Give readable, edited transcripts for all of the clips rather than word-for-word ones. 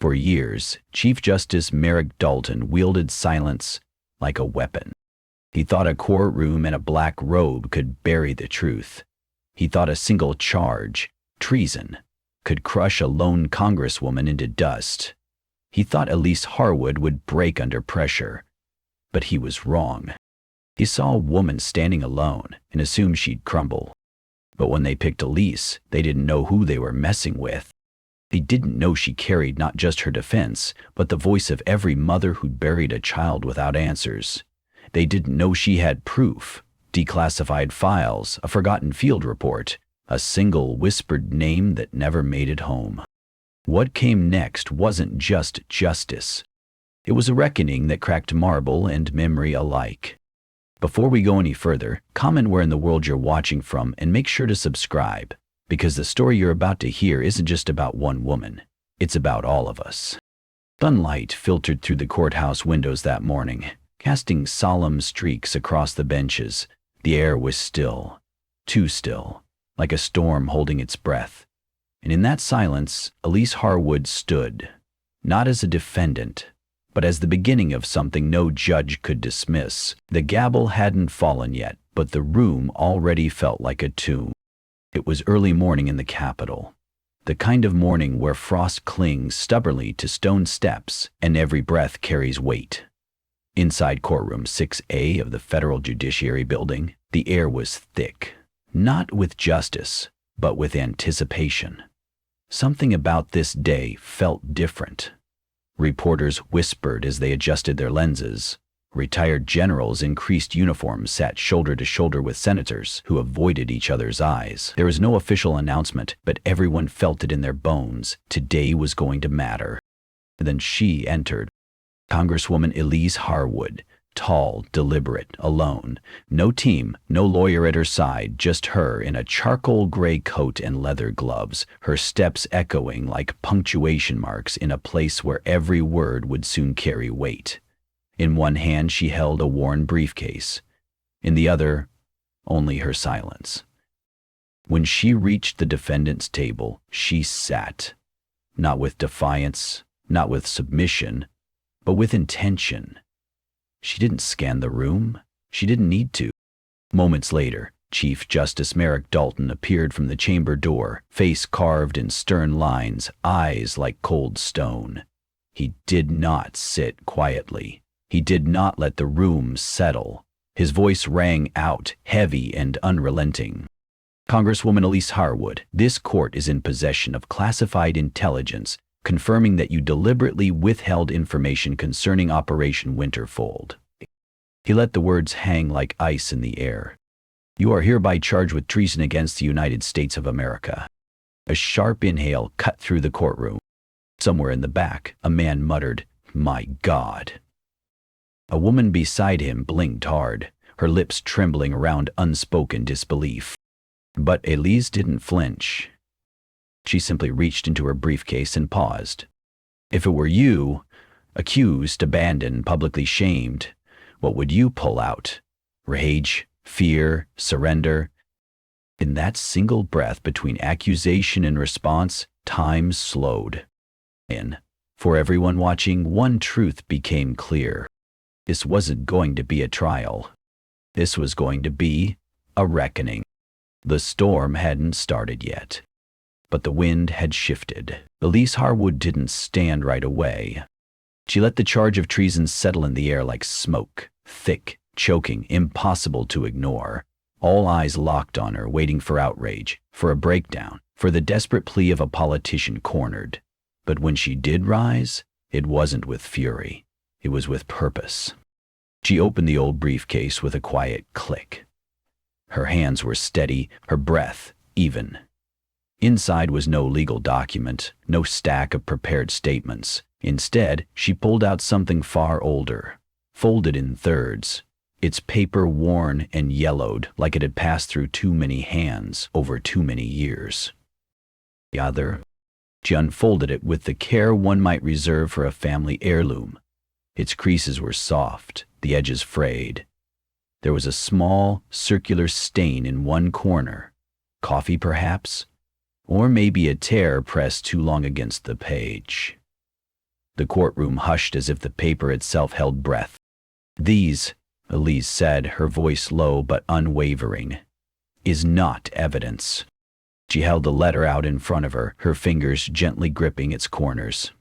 For years, Chief Justice Merrick Dalton wielded silence like a weapon. He thought a courtroom and a black robe could bury the truth. He thought a single charge, treason, could crush a lone congresswoman into dust. He thought Elise Harwood would break under pressure. But he was wrong. He saw a woman standing alone and assumed she'd crumble. But when they picked Elise, they didn't know who they were messing with. They didn't know she carried not just her defense, but the voice of every mother who'd buried a child without answers. They didn't know she had proof, declassified files, a forgotten field report, a single whispered name that never made it home. What came next wasn't just justice. It was a reckoning that cracked marble and memory alike. Before we go any further, comment where in the world you're watching from and make sure to subscribe, because the story you're about to hear isn't just about one woman, it's about all of us. Sunlight filtered through the courthouse windows that morning, casting solemn streaks across the benches. The air was still, too still, like a storm holding its breath. And in that silence, Elise Harwood stood, not as a defendant, but as the beginning of something no judge could dismiss. The gavel hadn't fallen yet, but the room already felt like a tomb. It was early morning in the Capitol, the kind of morning where frost clings stubbornly to stone steps and every breath carries weight. Inside courtroom 6A of the Federal Judiciary Building, the air was thick, not with justice, but with anticipation. Something about this day felt different. Reporters whispered as they adjusted their lenses. Retired generals in creased uniforms sat shoulder to shoulder with senators who avoided each other's eyes. There was no official announcement, but everyone felt it in their bones. Today was going to matter. Then she entered. Congresswoman Elise Harwood, tall, deliberate, alone. No team, no lawyer at her side, just her in a charcoal gray coat and leather gloves, her steps echoing like punctuation marks in a place where every word would soon carry weight. In one hand she held a worn briefcase. In the other, only her silence. When she reached the defendant's table, she sat, not with defiance, not with submission, but with intention. She didn't scan the room. She didn't need to. Moments later, Chief Justice Merrick Dalton appeared from the chamber door, face carved in stern lines, eyes like cold stone. He did not sit quietly. He did not let the room settle. His voice rang out, heavy and unrelenting. Congresswoman Elise Harwood, this court is in possession of classified intelligence, confirming that you deliberately withheld information concerning Operation Winterfold. He let the words hang like ice in the air. You are hereby charged with treason against the United States of America. A sharp inhale cut through the courtroom. Somewhere in the back, a man muttered, "My God." A woman beside him blinked hard, her lips trembling around unspoken disbelief. But Elise didn't flinch. She simply reached into her briefcase and paused. If it were you, accused, abandoned, publicly shamed, what would you pull out? Rage, fear, surrender? In that single breath between accusation and response, time slowed. And for everyone watching, one truth became clear. This wasn't going to be a trial. This was going to be a reckoning. The storm hadn't started yet, but the wind had shifted. Elise Harwood didn't stand right away. She let the charge of treason settle in the air like smoke, thick, choking, impossible to ignore. All eyes locked on her, waiting for outrage, for a breakdown, for the desperate plea of a politician cornered. But when she did rise, it wasn't with fury. It was with purpose. She opened the old briefcase with a quiet click. Her hands were steady, her breath even. Inside was no legal document, no stack of prepared statements. Instead, she pulled out something far older, folded in thirds, its paper worn and yellowed like it had passed through too many hands over too many years. The other, she unfolded it with the care one might reserve for a family heirloom. Its creases were soft, the edges frayed. There was a small, circular stain in one corner. Coffee, perhaps? Or maybe a tear pressed too long against the page. The courtroom hushed as if the paper itself held breath. "These," Elise said, her voice low but unwavering, "is not evidence." She held the letter out in front of her, her fingers gently gripping its corners.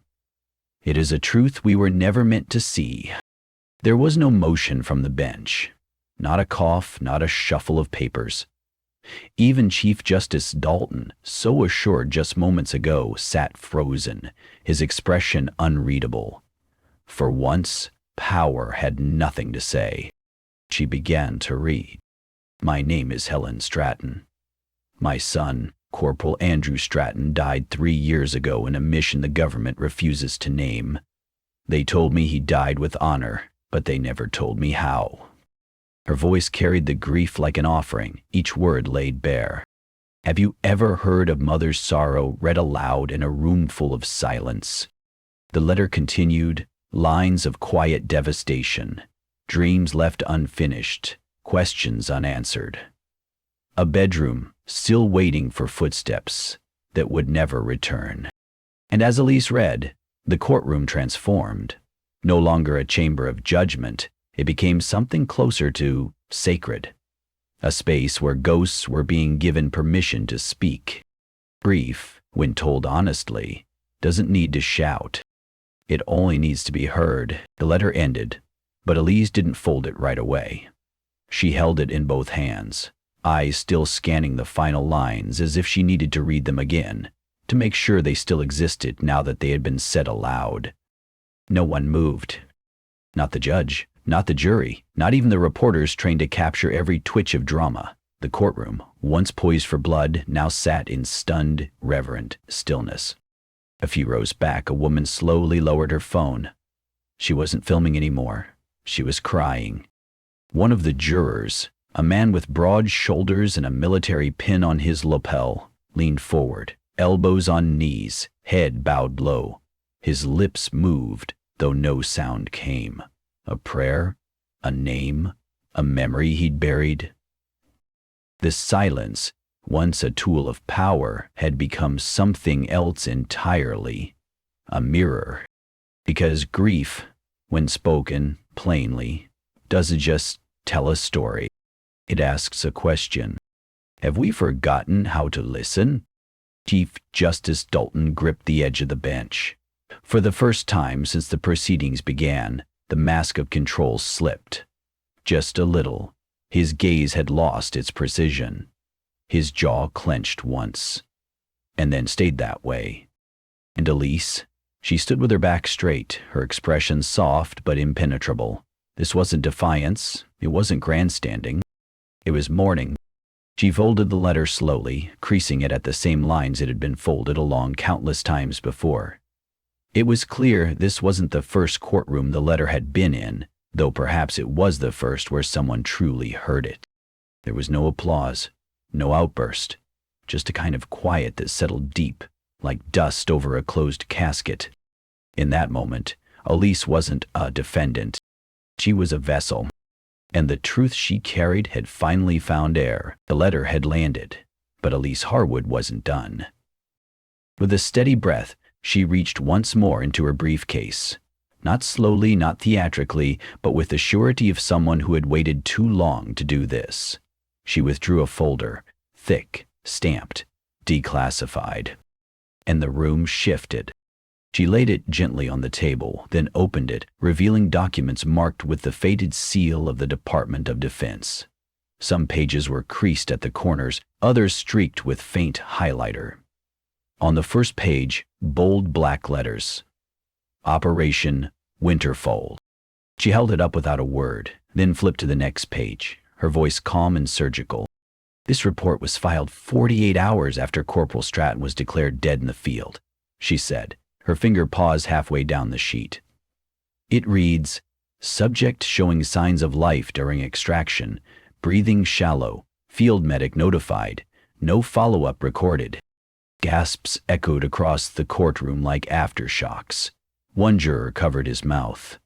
"It is a truth we were never meant to see." There was no motion from the bench. Not a cough, not a shuffle of papers. Even Chief Justice Dalton, so assured just moments ago, sat frozen, his expression unreadable. For once, power had nothing to say. She began to read. "My name is Helen Stratton. My son, Corporal Andrew Stratton, died 3 years ago in a mission the government refuses to name. They told me he died with honor, but they never told me how." Her voice carried the grief like an offering, each word laid bare. Have you ever heard of mother's sorrow read aloud in a room full of silence? The letter continued, lines of quiet devastation, dreams left unfinished, questions unanswered. A bedroom, still waiting for footsteps that would never return. And as Elise read, the courtroom transformed. No longer a chamber of judgment, it became something closer to sacred. A space where ghosts were being given permission to speak. Grief, when told honestly, doesn't need to shout. It only needs to be heard. The letter ended, but Elise didn't fold it right away. She held it in both hands, eyes still scanning the final lines as if she needed to read them again, to make sure they still existed now that they had been said aloud. No one moved. Not the judge, not the jury, not even the reporters trained to capture every twitch of drama. The courtroom, once poised for blood, now sat in stunned, reverent stillness. A few rows back, a woman slowly lowered her phone. She wasn't filming anymore. She was crying. One of the jurors, a man with broad shoulders and a military pin on his lapel, leaned forward, elbows on knees, head bowed low. His lips moved, though no sound came. A prayer, a name, a memory he'd buried. This silence, once a tool of power, had become something else entirely, a mirror. Because grief, when spoken plainly, doesn't just tell a story. It asks a question. Have we forgotten how to listen? Chief Justice Dalton gripped the edge of the bench. For the first time since the proceedings began, the mask of control slipped. Just a little. His gaze had lost its precision. His jaw clenched once, and then stayed that way. And Elise, she stood with her back straight, her expression soft but impenetrable. This wasn't defiance, it wasn't grandstanding. It was mourning. She folded the letter slowly, creasing it at the same lines it had been folded along countless times before. It was clear this wasn't the first courtroom the letter had been in, though perhaps it was the first where someone truly heard it. There was no applause, no outburst, just a kind of quiet that settled deep, like dust over a closed casket. In that moment, Elise wasn't a defendant. She was a vessel, and the truth she carried had finally found air. The letter had landed, but Elise Harwood wasn't done. With a steady breath, she reached once more into her briefcase. Not slowly, not theatrically, but with the surety of someone who had waited too long to do this. She withdrew a folder, thick, stamped, declassified. And the room shifted. She laid it gently on the table, then opened it, revealing documents marked with the faded seal of the Department of Defense. Some pages were creased at the corners, others streaked with faint highlighter. On the first page, bold black letters. Operation Winterfold. She held it up without a word, then flipped to the next page, her voice calm and surgical. This report was filed 48 hours after Corporal Stratton was declared dead in the field, she said, her finger paused halfway down the sheet. It reads, subject showing signs of life during extraction, breathing shallow, field medic notified, no follow-up recorded. Gasps echoed across the courtroom like aftershocks. One juror covered his mouth.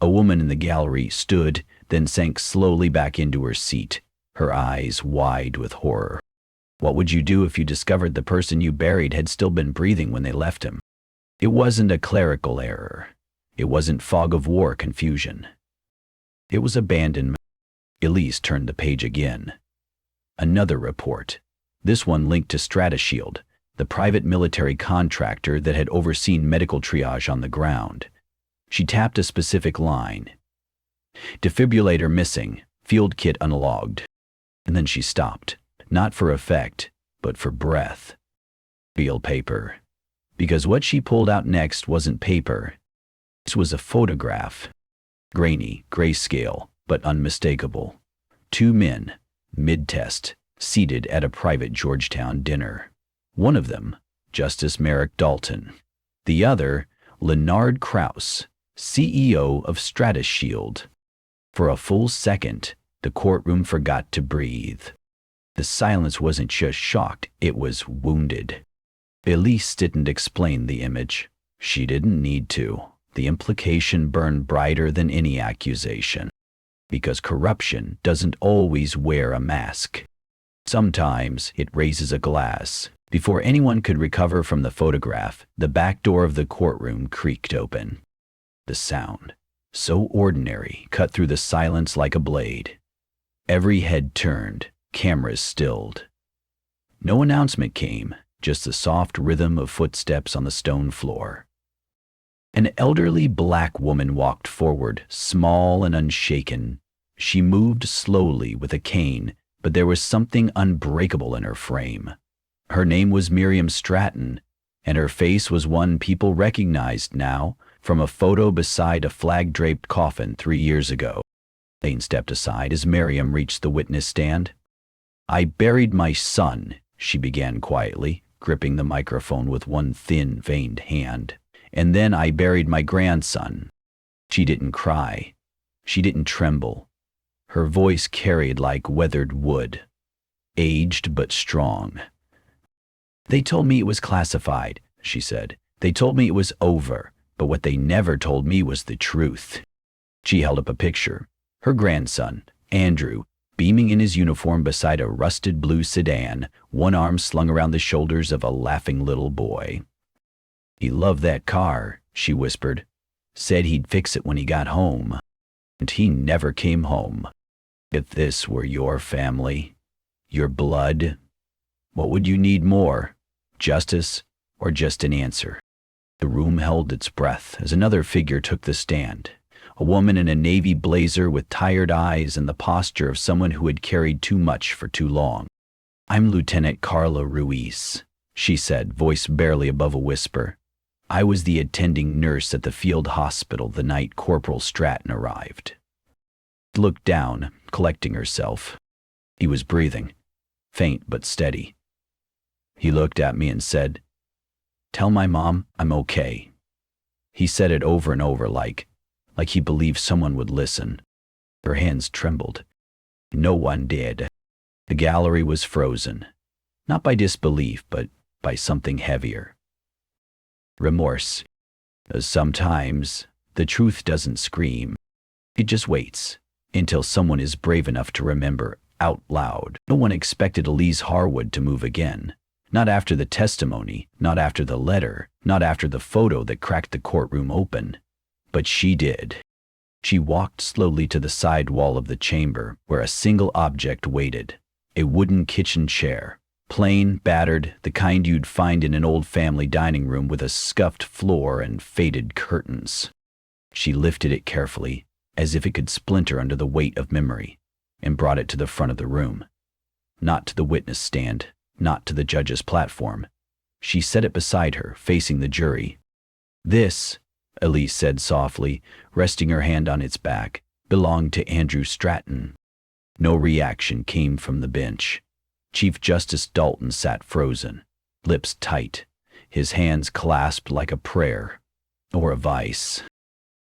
A woman in the gallery stood, then sank slowly back into her seat, her eyes wide with horror. What would you do if you discovered the person you buried had still been breathing when they left him? It wasn't a clerical error. It wasn't fog of war confusion. It was abandonment. Elise turned the page again. Another report. This one linked to StrataShield, the private military contractor that had overseen medical triage on the ground. She tapped a specific line. Defibrillator missing, field kit unlogged. And then she stopped, not for effect, but for breath. Real paper. Because what she pulled out next wasn't paper. This was a photograph. Grainy, grayscale, but unmistakable. Two men, mid-test, seated at a private Georgetown dinner. One of them, Justice Merrick Dalton. The other, Leonard Krauss, CEO of StrataShield. For a full second, the courtroom forgot to breathe. The silence wasn't just shocked, it was wounded. Elise didn't explain the image. She didn't need to. The implication burned brighter than any accusation. Because corruption doesn't always wear a mask. Sometimes it raises a glass. Before anyone could recover from the photograph, the back door of the courtroom creaked open. The sound, so ordinary, cut through the silence like a blade. Every head turned, cameras stilled. No announcement came, just the soft rhythm of footsteps on the stone floor. An elderly black woman walked forward, small and unshaken. She moved slowly with a cane, but there was something unbreakable in her frame. Her name was Miriam Stratton, and her face was one people recognized now from a photo beside a flag-draped coffin 3 years ago. Lane stepped aside as Miriam reached the witness stand. "I buried my son," she began quietly, gripping the microphone with one thin, veined hand. "And then I buried my grandson." She didn't cry. She didn't tremble. Her voice carried like weathered wood, aged but strong. "They told me it was classified," she said. "They told me it was over, but what they never told me was the truth." She held up a picture. Her grandson, Andrew, beaming in his uniform beside a rusted blue sedan, one arm slung around the shoulders of a laughing little boy. "He loved that car," she whispered. "Said he'd fix it when he got home. And he never came home. If this were your family, your blood, what would you need more? Justice or just an answer?" The room held its breath as another figure took the stand. A woman in a navy blazer with tired eyes and the posture of someone who had carried too much for too long. "I'm Lieutenant Carla Ruiz," she said, voice barely above a whisper. "I was the attending nurse at the field hospital the night Corporal Stratton arrived." She looked down, collecting herself. He was breathing, faint but steady. He looked at me and said, "Tell my mom I'm okay." He said it over and over like he believed someone would listen. Her hands trembled. No one did. The gallery was frozen, not by disbelief, but by something heavier. Remorse. Sometimes the truth doesn't scream. It just waits until someone is brave enough to remember out loud. No one expected Elise Harwood to move again. Not after the testimony, not after the letter, not after the photo that cracked the courtroom open. But she did. She walked slowly to the side wall of the chamber, where a single object waited. A wooden kitchen chair. Plain, battered, the kind you'd find in an old family dining room with a scuffed floor and faded curtains. She lifted it carefully, as if it could splinter under the weight of memory, and brought it to the front of the room. Not to the witness stand, not to the judge's platform. She set it beside her, facing the jury. "This," Elise said softly, resting her hand on its back, "belonged to Andrew Stratton." No reaction came from the bench. Chief Justice Dalton sat frozen, lips tight, his hands clasped like a prayer or a vice.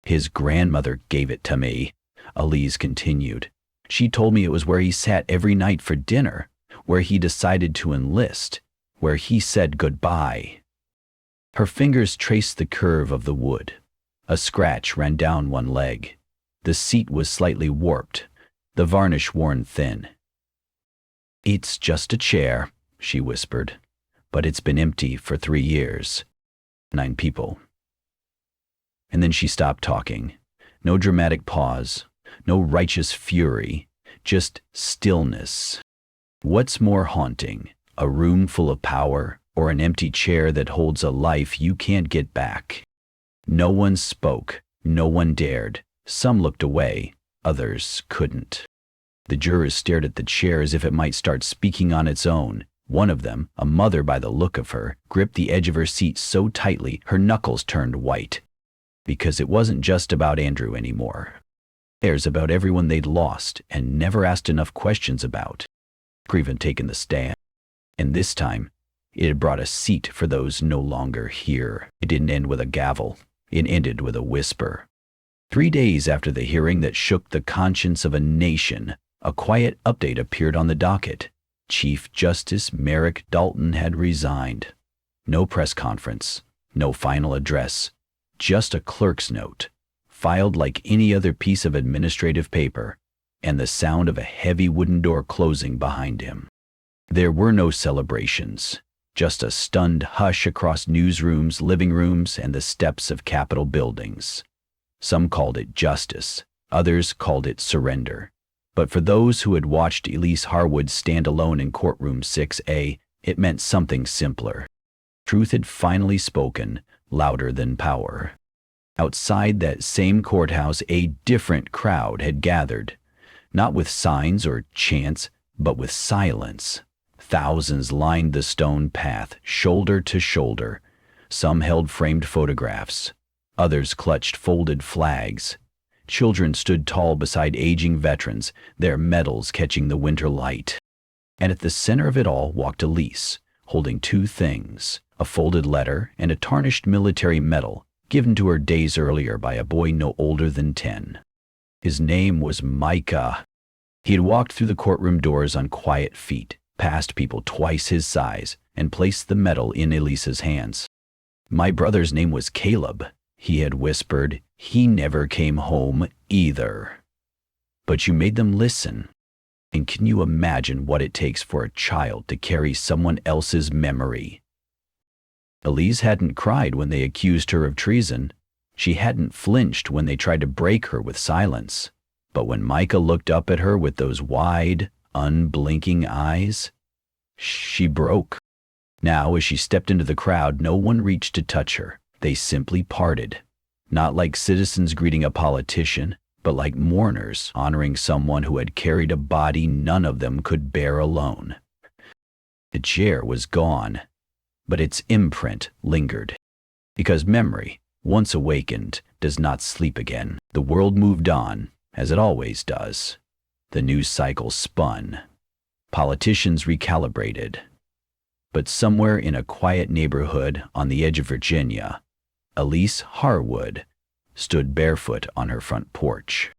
"His grandmother gave it to me," Elise continued. "She told me it was where he sat every night for dinner, where he decided to enlist, where he said goodbye." Her fingers traced the curve of the wood. A scratch ran down one leg. The seat was slightly warped, the varnish worn thin. "It's just a chair," she whispered, "but it's been empty for 3 years. 9 people And then she stopped talking. No dramatic pause, no righteous fury, just stillness. What's more haunting, a room full of power or an empty chair that holds a life you can't get back? No one spoke, no one dared. Some looked away, others couldn't. The jurors stared at the chair as if it might start speaking on its own. One of them, a mother by the look of her, gripped the edge of her seat so tightly her knuckles turned white. Because it wasn't just about Andrew anymore. There's about everyone they'd lost and never asked enough questions about. Even taken the stand. And this time, it had brought a seat for those no longer here. It didn't end with a gavel. It ended with a whisper. 3 days after the hearing that shook the conscience of a nation, a quiet update appeared on the docket. Chief Justice Merrick Dalton had resigned. No press conference, no final address, just a clerk's note, filed like any other piece of administrative paper, and the sound of a heavy wooden door closing behind him. There were no celebrations, just a stunned hush across newsrooms, living rooms, and the steps of Capitol buildings. Some called it justice, others called it surrender. But for those who had watched Elise Harwood stand alone in courtroom 6A, it meant something simpler. Truth had finally spoken, louder than power. Outside that same courthouse, a different crowd had gathered, not with signs or chants, but with silence. Thousands lined the stone path, shoulder to shoulder. Some held framed photographs. Others clutched folded flags. Children stood tall beside aging veterans, their medals catching the winter light. And at the center of it all walked Elise, holding two things, a folded letter and a tarnished military medal given to her days earlier by a boy no older than 10. His name was Micah. He had walked through the courtroom doors on quiet feet, past people twice his size, and placed the medal in Elise's hands. "My brother's name was Caleb," he had whispered. "He never came home either." "But you made them listen. And can you imagine what it takes for a child to carry someone else's memory?" Elise hadn't cried when they accused her of treason. She hadn't flinched when they tried to break her with silence. But when Micah looked up at her with those wide, unblinking eyes, she broke. Now, as she stepped into the crowd, no one reached to touch her. They simply parted. Not like citizens greeting a politician, but like mourners honoring someone who had carried a body none of them could bear alone. The chair was gone, but its imprint lingered. Because memory, once awakened, does not sleep again. The world moved on, as it always does. The news cycle spun. Politicians recalibrated. But somewhere in a quiet neighborhood on the edge of Virginia, Elise Harwood stood barefoot on her front porch.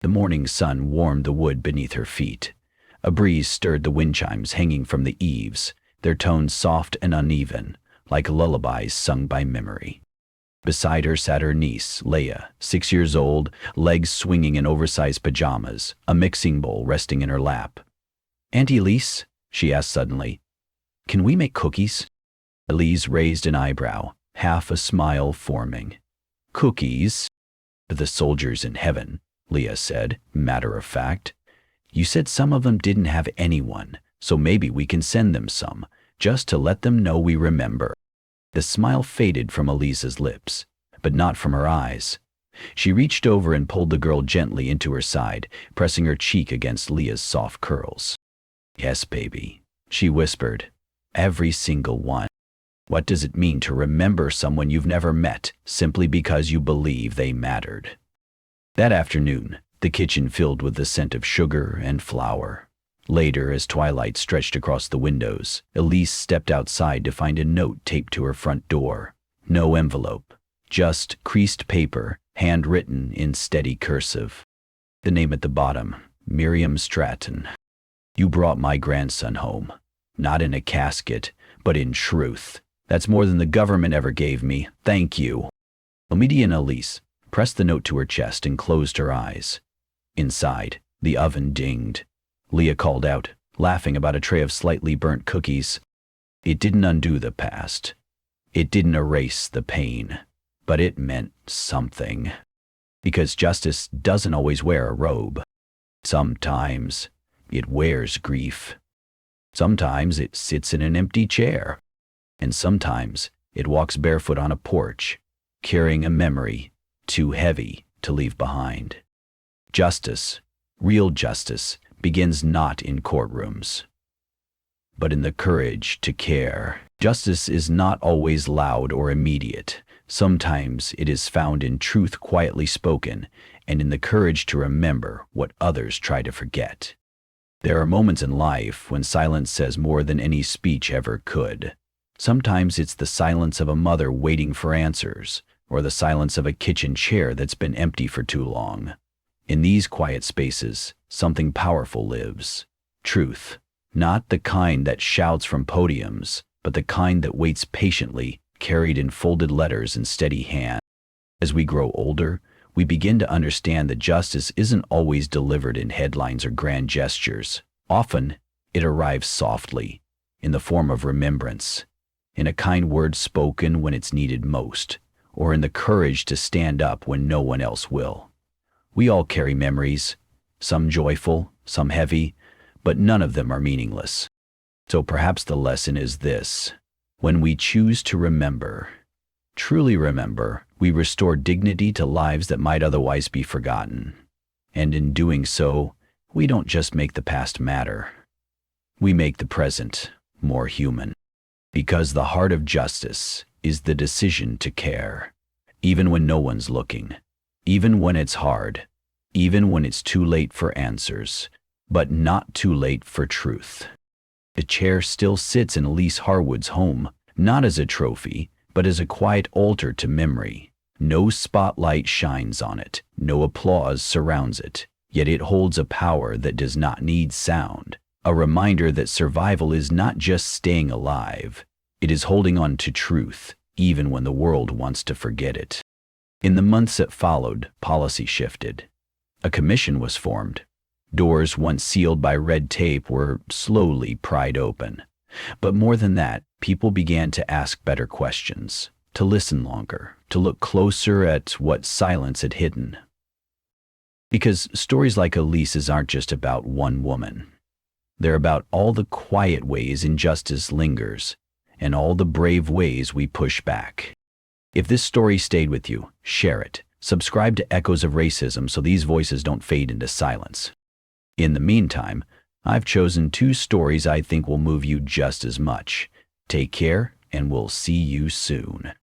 The morning sun warmed the wood beneath her feet. A breeze stirred the wind chimes hanging from the eaves, their tones soft and uneven, like lullabies sung by memory. Beside her sat her niece, Leah, 6 years old, legs swinging in oversized pajamas, a mixing bowl resting in her lap. "Auntie Elise," she asked suddenly, "can we make cookies?" Elise raised an eyebrow, half a smile forming. "Cookies?" "The soldiers in heaven," Leah said, matter of fact. "You said some of them didn't have anyone, so maybe we can send them some, just to let them know we remember." The smile faded from Elise's lips, but not from her eyes. She reached over and pulled the girl gently into her side, pressing her cheek against Leah's soft curls. "Yes, baby," she whispered. "Every single one. What does it mean to remember someone you've never met simply because you believe they mattered?" That afternoon, the kitchen filled with the scent of sugar and flour. Later, as twilight stretched across the windows, Elise stepped outside to find a note taped to her front door. No envelope, just creased paper, handwritten in steady cursive. The name at the bottom, Miriam Stratton. "You brought my grandson home, not in a casket, but in truth. That's more than the government ever gave me. Thank you." Immediate Elise pressed the note to her chest and closed her eyes. Inside, the oven dinged. Leah called out, laughing about a tray of slightly burnt cookies. It didn't undo the past. It didn't erase the pain. But it meant something. Because justice doesn't always wear a robe. Sometimes it wears grief. Sometimes it sits in an empty chair. And sometimes it walks barefoot on a porch, carrying a memory too heavy to leave behind. Justice, real justice, begins not in courtrooms, but in the courage to care. Justice is not always loud or immediate. Sometimes it is found in truth quietly spoken and in the courage to remember what others try to forget. There are moments in life when silence says more than any speech ever could. Sometimes it's the silence of a mother waiting for answers, or the silence of a kitchen chair that's been empty for too long. In these quiet spaces, something powerful lives. Truth, not the kind that shouts from podiums, but the kind that waits patiently, carried in folded letters and steady hands. As we grow older, we begin to understand that justice isn't always delivered in headlines or grand gestures. Often, it arrives softly, in the form of remembrance, in a kind word spoken when it's needed most, or in the courage to stand up when no one else will. We all carry memories, some joyful, some heavy, but none of them are meaningless. So perhaps the lesson is this: when we choose to remember, truly remember, we restore dignity to lives that might otherwise be forgotten. And in doing so, we don't just make the past matter. We make the present more human. Because the heart of justice is the decision to care, even when no one's looking, even when it's hard, even when it's too late for answers, but not too late for truth. The chair still sits in Elise Harwood's home, not as a trophy, but as a quiet altar to memory. No spotlight shines on it, no applause surrounds it, yet it holds a power that does not need sound. A reminder that survival is not just staying alive, it is holding on to truth, even when the world wants to forget it. In the months that followed, policy shifted. A commission was formed. Doors once sealed by red tape were slowly pried open. But more than that, people began to ask better questions, to listen longer, to look closer at what silence had hidden. Because stories like Elise's aren't just about one woman. They're about all the quiet ways injustice lingers, and all the brave ways we push back. If this story stayed with you, share it. Subscribe to Echoes of Racism so these voices don't fade into silence. In the meantime, I've chosen 2 stories I think will move you just as much. Take care, and we'll see you soon.